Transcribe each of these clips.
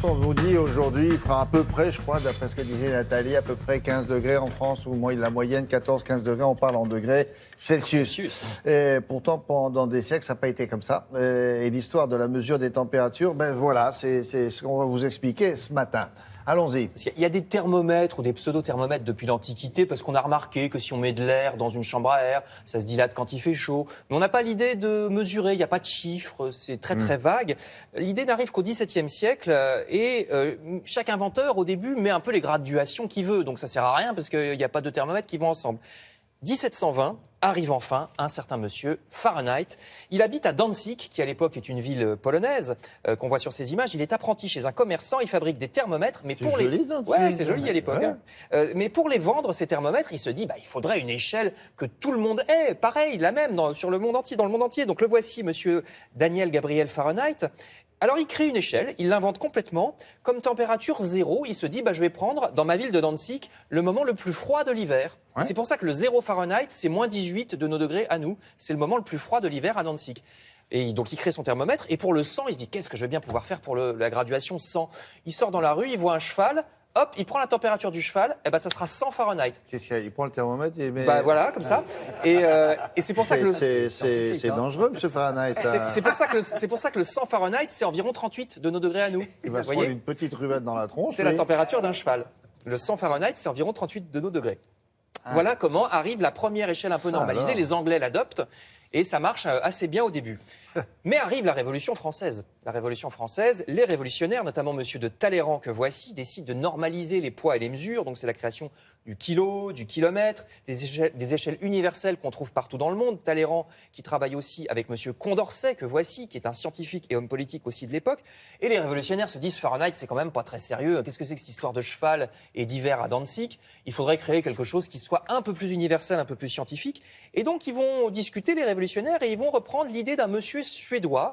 on vous dit aujourd'hui, il fera à peu près, je crois, d'après ce que disait Nathalie, à peu près 15 degrés en France, ou la moyenne 14-15 degrés, on parle en degrés Celsius. Et pourtant, pendant des siècles, ça n'a pas été comme ça. Et l'histoire de la mesure des températures, ben voilà, c'est ce qu'on va vous expliquer ce matin. Allons-y. Il y a des thermomètres ou des pseudo-thermomètres depuis l'Antiquité parce qu'on a remarqué que si on met de l'air dans une chambre à air, ça se dilate quand il fait chaud. Mais on n'a pas l'idée de mesurer, il n'y a pas de chiffres, c'est très très vague. L'idée n'arrive qu'au XVIIe siècle et chaque inventeur au début met un peu les graduations qu'il veut. Donc ça sert à rien parce qu'il n'y a pas de thermomètres qui vont ensemble. 1720 arrive enfin un certain monsieur Fahrenheit. Il habite à Danzig, qui à l'époque est une ville polonaise qu'on voit sur ces images. Il est apprenti chez un commerçant. Il fabrique des thermomètres, mais pour joli, les ouais, c'est joli à l'époque. Ouais. Hein. Mais pour les vendre ces thermomètres, il se dit il faudrait une échelle que tout le monde ait, pareil, la même sur le monde entier, dans le monde entier. Donc le voici, monsieur Daniel Gabriel Fahrenheit. Alors il crée une échelle, il l'invente complètement, comme température 0, il se dit je vais prendre dans ma ville de Danzig le moment le plus froid de l'hiver. Ouais. C'est pour ça que le 0 Fahrenheit, c'est moins 18 de nos degrés à nous, c'est le moment le plus froid de l'hiver à Danzig. Et donc il crée son thermomètre, et pour le 100, il se dit qu'est-ce que je vais bien pouvoir faire pour la graduation 100. Il sort dans la rue, il voit un cheval, hop, il prend la température du cheval, et ça sera 100 Fahrenheit. Qu'est-ce qu'il y a ? Il prend le thermomètre et met... voilà, comme ça. Et c'est pour ça que c'est dangereux, M. Fahrenheit. C'est pour ça que le 100 Fahrenheit, c'est environ 38 de nos degrés à nous. Il va se prendre une petite ruvette dans la tronche. C'est la température d'un cheval. Le 100 Fahrenheit, c'est environ 38 de nos degrés. Voilà comment arrive la première échelle un peu normalisée. Les Anglais l'adoptent et ça marche assez bien au début. Mais arrive la Révolution française. La Révolution française, les révolutionnaires, notamment monsieur de Talleyrand que voici, décident de normaliser les poids et les mesures. Donc c'est la création du kilo, du kilomètre, des échelles universelles qu'on trouve partout dans le monde. Talleyrand qui travaille aussi avec monsieur Condorcet que voici, qui est un scientifique et homme politique aussi de l'époque. Et les révolutionnaires se disent Fahrenheit, c'est quand même pas très sérieux. Qu'est-ce que c'est que cette histoire de cheval et d'hiver à Danzig ? Il faudrait créer quelque chose qui soit un peu plus universel, un peu plus scientifique. Et donc ils vont discuter, les révolutionnaires, et ils vont reprendre l'idée d'un monsieur suédois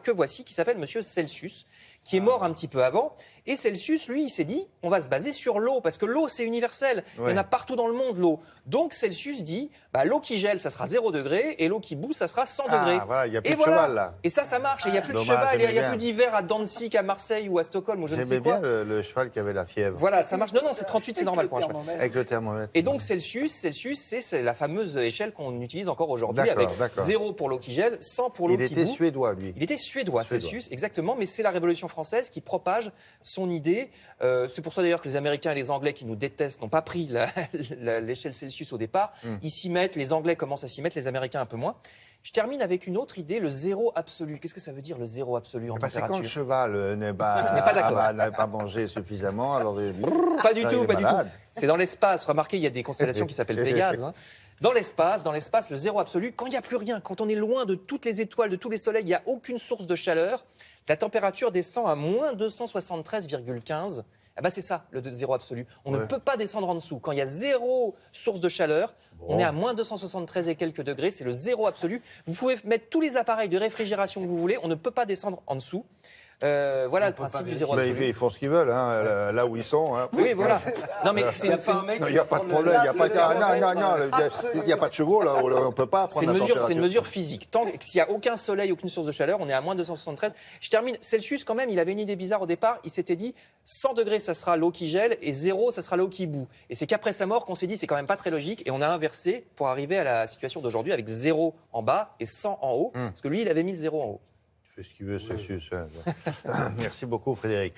que voici, qui s'appelle monsieur Celsius, qui est mort un petit peu avant. Et Celsius, lui, il s'est dit, on va se baser sur l'eau, parce que l'eau, c'est universel. Ouais. Il y en a partout dans le monde, l'eau. Donc Celsius dit, l'eau qui gèle, ça sera 0 degré, et l'eau qui bout, ça sera 100 degrés. Voilà, il n'y a plus de cheval, là. Et ça marche. Il n'y a plus de cheval, il n'y a plus d'hiver à Danzig, à Marseille ou à Stockholm, ou je ne sais quoi. J'aimais bien le cheval qui avait la fièvre. Voilà, ça marche. Non, c'est 38, c'est normal pour un cheval. Avec le thermomètre. Et donc Celsius, c'est la fameuse échelle qu'on utilise encore aujourd'hui, avec 0 pour l'eau qui gèle, 100 pour l'eau qui bout. Il était suédois, lui. Il était suédois, Celsius, exactement, mais c'est la Révolution française qui propage son idée. C'est pour ça d'ailleurs que les Américains et les Anglais qui nous détestent n'ont pas pris l'échelle Celsius au départ. Ils s'y mettent, les Anglais commencent à s'y mettre, les Américains un peu moins. Je termine avec une autre idée, le zéro absolu. Qu'est-ce que ça veut dire, le zéro absolu en température ? C'est quand le cheval n'a pas mangé suffisamment, alors... Pas du tout. C'est dans l'espace. Remarquez, il y a des constellations qui s'appellent Pégase. Hein. Dans l'espace, le zéro absolu, quand il n'y a plus rien, quand on est loin de toutes les étoiles, de tous les soleils, il n'y a aucune source de chaleur, la température descend à moins 273,15. C'est ça, le zéro absolu. On ne peut pas descendre en dessous. Quand il y a 0 source de chaleur, on est à moins 273 et quelques degrés. C'est le zéro absolu. Vous pouvez mettre tous les appareils de réfrigération que vous voulez. On ne peut pas descendre en dessous. Voilà le principe du zéro absolu. Ils font ce qu'ils veulent, hein, là où ils sont. Hein. Oui, voilà. Non, mais il n'y a pas de problème. Il n'y a pas de chevaux, là. On ne peut pas prendre la température. C'est une mesure physique. S'il n'y a aucun soleil, aucune source de chaleur, on est à moins 273. Je termine. Celsius, quand même, il avait une idée bizarre au départ. Il s'était dit 100 degrés, ça sera l'eau qui gèle, et 0, ça sera l'eau qui bout. Et c'est qu'après sa mort qu'on s'est dit, c'est quand même pas très logique. Et on a inversé pour arriver à la situation d'aujourd'hui avec 0 en bas et 100 en haut. Parce que lui, il avait mis le 0 en haut. Ce qu'il veut, Celsius. Merci beaucoup, Frédéric.